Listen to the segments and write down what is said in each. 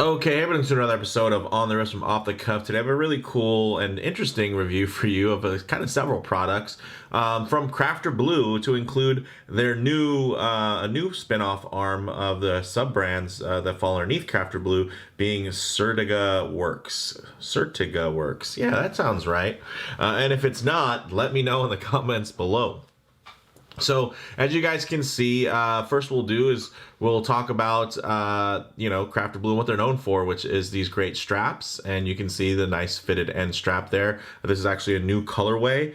Okay, everyone, to another episode of On the Wrist from Off the Cuff. Today I have a really cool and interesting review for you of kind of several products from Crafter Blue, to include their new a new spin-off arm of the sub-brands that fall underneath Crafter Blue, being Certiga Works. Certiga Works. Yeah, that sounds right. And if it's not, let me know in the comments below. So as you guys can see, first we'll do is we'll talk about, Crafter Blue and what they're known for, which is these great straps. And you can see the nice fitted end strap there. This is actually a new colorway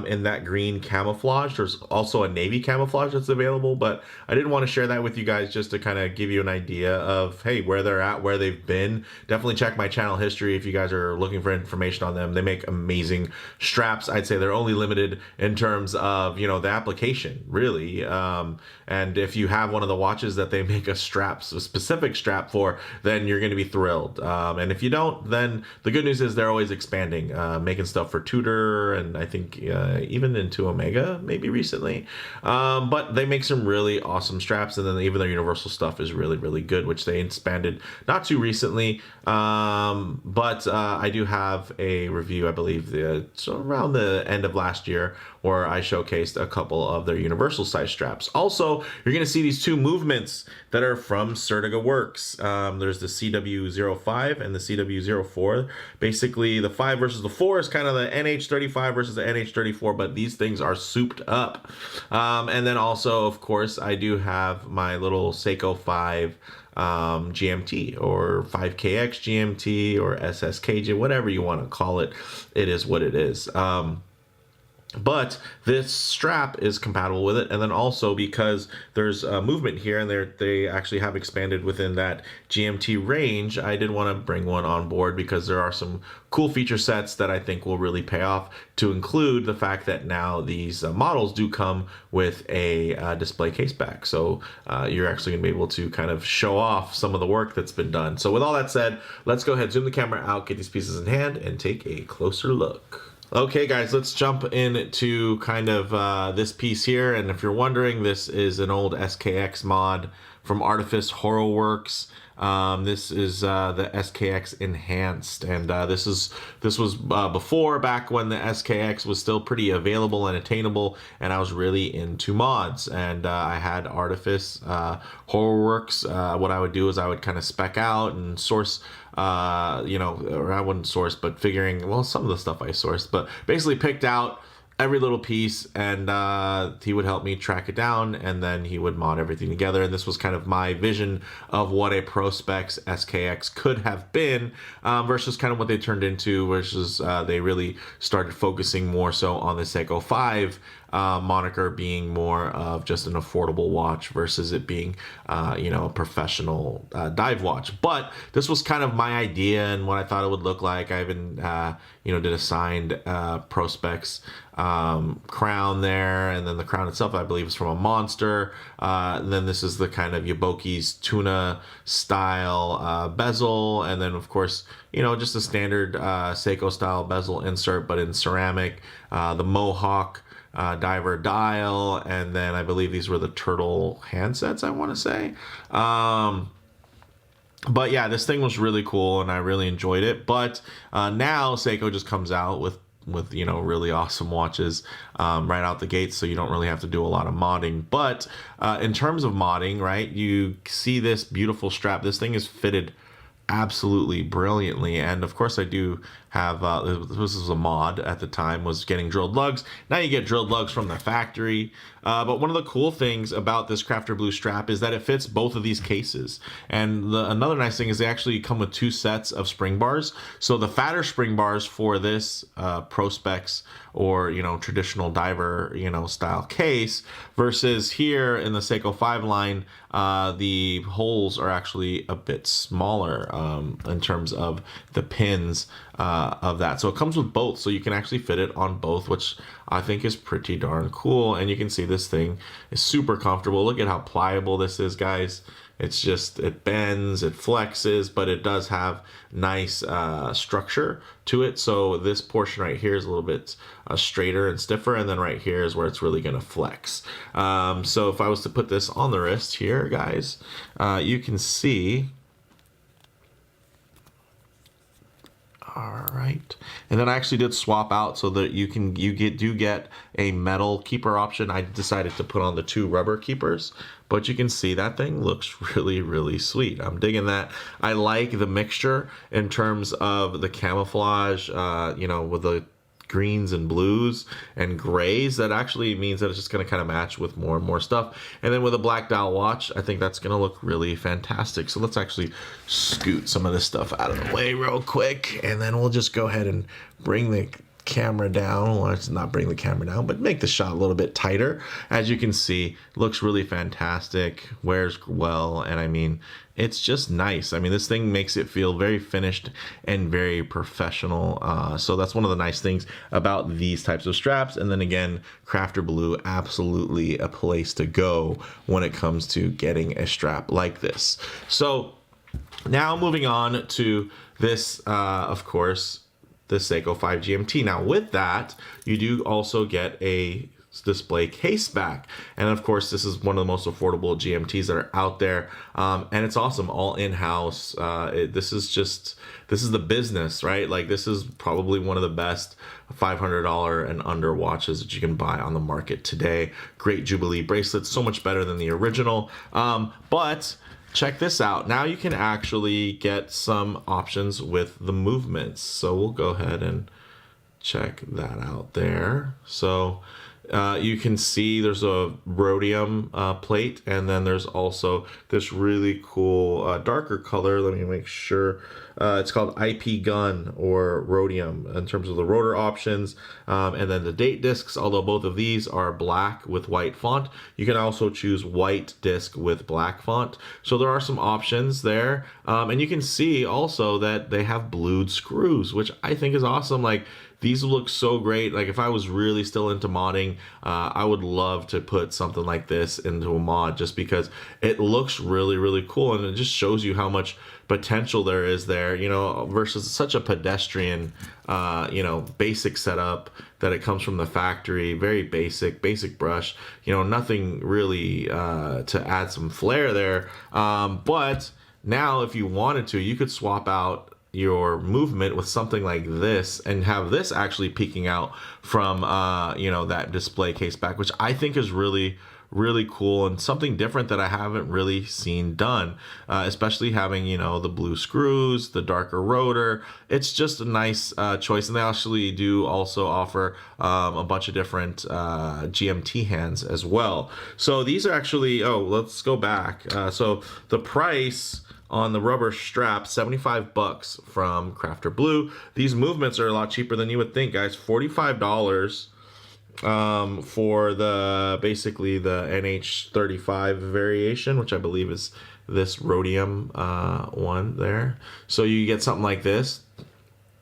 in that green camouflage. There's also a navy camouflage that's available, but I didn't want to share that with you guys just to kind of give you an idea of, hey, where they're at, where they've been. Definitely check my channel history if you guys are looking for information on them. They make amazing straps. I'd say they're only limited in terms of, the application, really. And if you have one of the watches that they make a specific strap for, then you're going to be thrilled. And if you don't, then the good news is they're always expanding, making stuff for Tudor, and I think even into Omega maybe recently. But they make some really awesome straps, and then even their universal stuff is really, really good, which they expanded not too recently. But I do have a review, I believe, around the end of last year, where I showcased a couple of their universal size straps. Also, you're going to see these two movements that are from Certiga Works. There's the CW05 and the CW04. Basically, the 5 versus the 4 is kind of the NH35 versus the NH34, but these things are souped up. And then also, of course, I do have my little Seiko 5 GMT, or 5KX GMT, or SSKJ, whatever you want to call it. It is what it is. But this strap is compatible with it, and then also because there's a movement here, and they actually have expanded within that GMT range, I did want to bring one on board because there are some cool feature sets that I think will really pay off, to include the fact that now these models do come with a display case back. So you're actually going to be able to kind of show off some of the work that's been done. So with all that said, let's go ahead, zoom the camera out, get these pieces in hand, and take a closer look. Okay guys, let's jump into kind of this piece here. And if you're wondering, this is an old SKX mod from Artifice Horrorworks. This is the SKX Enhanced, and this was before, back when the SKX was still pretty available and attainable, and I was really into mods. And I had Artifice Horrorworks. What I would do is I would kind of spec out and source, or I wouldn't source, but figuring, well, some of the stuff I sourced, but basically picked out every little piece, and he would help me track it down, and then he would mod everything together. And this was kind of my vision of what a Pro Specs SKX could have been, versus kind of what they turned into, versus they really started focusing more so on the Seiko 5 moniker, being more of just an affordable watch versus it being a professional dive watch. But this was kind of my idea and what I thought it would look like. I even did a signed Pro Specs crown there, and then the crown itself, I believe, is from a Monster. And then this is the kind of Yaboki's tuna style bezel, and then of course just a standard Seiko style bezel insert, but in ceramic. The Mohawk diver dial, and then I believe these were the turtle handsets, I want to say. But yeah, this thing was really cool, and I really enjoyed it. But now Seiko just comes out with really awesome watches right out the gate, so you don't really have to do a lot of modding. But in terms of modding, right, you see this beautiful strap. This thing is fitted absolutely brilliantly, and of course I do have this was a mod at the time, was getting drilled lugs. Now you get drilled lugs from the factory. But one of the cool things about this Crafter Blue strap is that it fits both of these cases. And another nice thing is they actually come with two sets of spring bars. So the fatter spring bars for this Pro Specs, or traditional diver style case, versus here in the Seiko 5 line, the holes are actually a bit smaller in terms of the pins of that. So it comes with both, so you can actually fit it on both, which I think is pretty darn cool. And you can see this thing is super comfortable. Look at how pliable this is, guys. It's just, it bends, it flexes, but it does have nice structure to it. So this portion right here is a little bit straighter and stiffer, and then right here is where it's really going to flex. So if I was to put this on the wrist here, guys, you can see All right, and then I actually did swap out so that do get a metal keeper option. I decided to put on the 2 rubber keepers, but you can see that thing looks really sweet. I'm digging that. I like the mixture in terms of the camouflage, with the greens and blues and grays. That actually means that it's just going to kind of match with more and more stuff. And then with a black dial watch, I think that's going to look really fantastic. So let's actually scoot some of this stuff out of the way real quick, and then we'll just go ahead and bring the camera down. Well, let's not bring the camera down, but make the shot a little bit tighter. As you can see, looks really fantastic, wears well, and I mean, it's just nice. I mean, this thing makes it feel very finished and very professional. So that's one of the nice things about these types of straps. And then again, Crafter Blue, absolutely a place to go when it comes to getting a strap like this. So now moving on to this, of course, the Seiko 5 GMT. Now with that, you do also get a display case back, and of course this is one of the most affordable GMTs that are out there, and it's awesome, all in-house. This is the business, right? Like, this is probably one of the best $500 and under watches that you can buy on the market today. Great Jubilee bracelet, so much better than the original, but check this out. Now you can actually get some options with the movements. So we'll go ahead and check that out there. So you can see there's a rhodium plate, and then there's also this really cool darker color. Let me make sure. It's called IP Gun or rhodium in terms of the rotor options, and then the date discs, although both of these are black with white font. You can also choose white disc with black font. So there are some options there, and you can see also that they have blued screws, which I think is awesome. Like, these look so great. Like, if I was really still into modding, I would love to put something like this into a mod, just because it looks really cool, and it just shows you how much potential there is there, versus such a pedestrian, basic setup that it comes from the factory. Very basic brush, nothing really to add some flair there. But now if you wanted to, you could swap out your movement with something like this and have this actually peeking out from that display case back, which I think is really cool and something different that I haven't really seen done, especially having the blue screws, the darker rotor. It's just a nice choice, and they actually do also offer a bunch of different GMT hands as well. So these are actually, let's go back. So the price on the rubber strap, $75 from Crafter Blue. These movements are a lot cheaper than you would think, guys. $45 for basically the NH35 variation, which I believe is this rhodium one there. So you get something like this,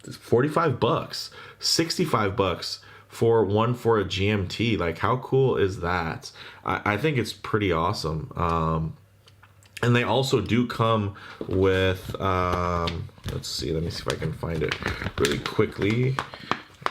$45, $65 for a GMT. Like, how cool is that? I think it's pretty awesome. And they also do come with, let's see, let me see if I can find it really quickly.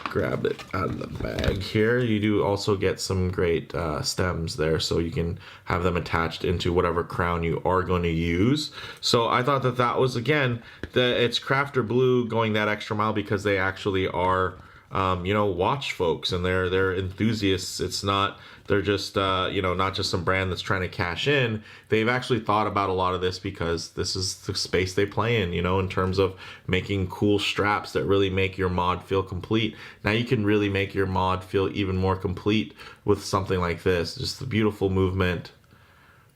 Grab it out of the bag here. You do also get some great stems there, so you can have them attached into whatever crown you are going to use. So I thought that was, again, it's Crafter Blue going that extra mile, because they actually are watch folks, and they're enthusiasts. It's not, they're just not just some brand that's trying to cash in. They've actually thought about a lot of this, because this is the space they play in terms of making cool straps that really make your mod feel complete. Now you can really make your mod feel even more complete with something like this. Just the beautiful movement,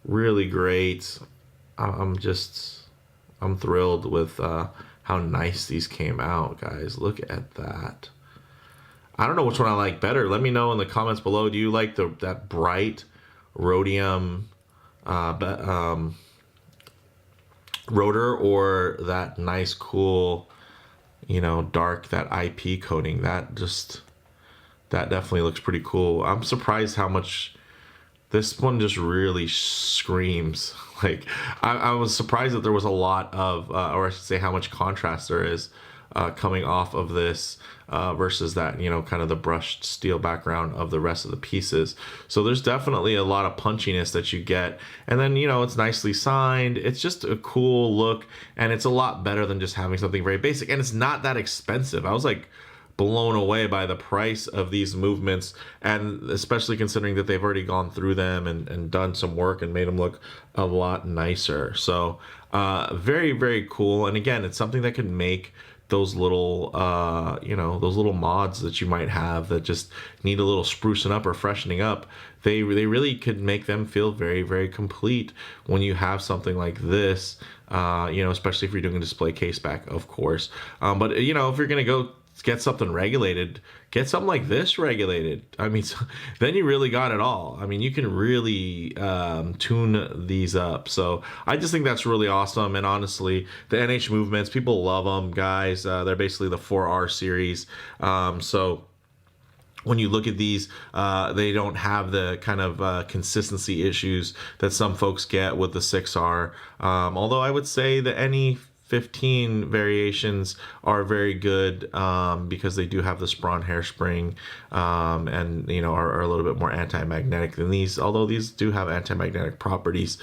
really great. I'm thrilled with how nice these came out, guys. Look at that. I don't know which one I like better. Let me know in the comments below. Do you like that bright rhodium rotor, or that nice, cool, dark, that IP coating? That definitely looks pretty cool. I'm surprised how much this one just really screams. Like, I was surprised that there was a lot of, or I should say, how much contrast there is coming off of this versus that, you know, kind of the brushed steel background of the rest of the pieces. So there's definitely a lot of punchiness that you get. And then, you know, it's nicely signed. It's just a cool look, and it's a lot better than just having something very basic. And it's not that expensive. I was like blown away by the price of these movements, and especially considering that they've already gone through them and done some work and made them look a lot nicer. So very, very cool. And again, it's something that can make those little you know, those little mods that you might have that just need a little sprucing up or freshening up, they really could make them feel very, very complete when you have something like this, you know, especially if you're doing a display case back, of course. But you know, if you're gonna go get something regulated, get something like this regulated. I mean, then you really got it all. I mean, you can really tune these up. So I just think that's really awesome. And honestly, the NH movements, people love them, guys. They're basically the 4R series. So when you look at these, they don't have the kind of consistency issues that some folks get with the 6R. Although I would say the NE 15 variations are very good because they do have the Sprawn hairspring and, you know, are a little bit more anti-magnetic than these, although these do have anti-magnetic properties.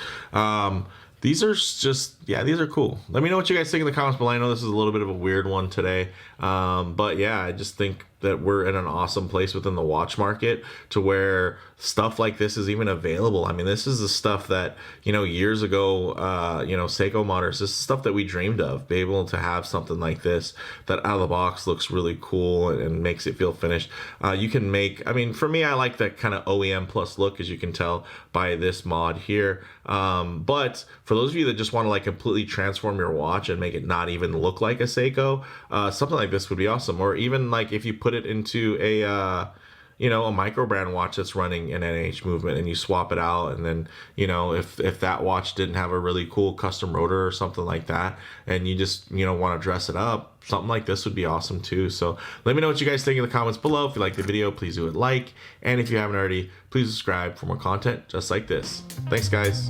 These are just, yeah, these are cool. Let me know what you guys think in the comments below. I know this is a little bit of a weird one today, but yeah, I just think that we're in an awesome place within the watch market to where stuff like this is even available. I mean, this is the stuff that, you know, years ago, you know, Seiko modders, this is stuff that we dreamed of, be able to have something like this that out of the box looks really cool and makes it feel finished. You can make, I mean, for me, I like that kind of OEM plus look, as you can tell by this mod here. But for those of you that just want to like completely transform your watch and make it not even look like a Seiko, something like this would be awesome. Or even like if you put it into a you know, a micro brand watch that's running an NH movement and you swap it out, and then, you know, if that watch didn't have a really cool custom rotor or something like that, and you just, you know, want to dress it up, something like this would be awesome too. So let me know what you guys think in the comments below. If you like the video, please do it like, and if you haven't already, please subscribe for more content just like this. Thanks, guys.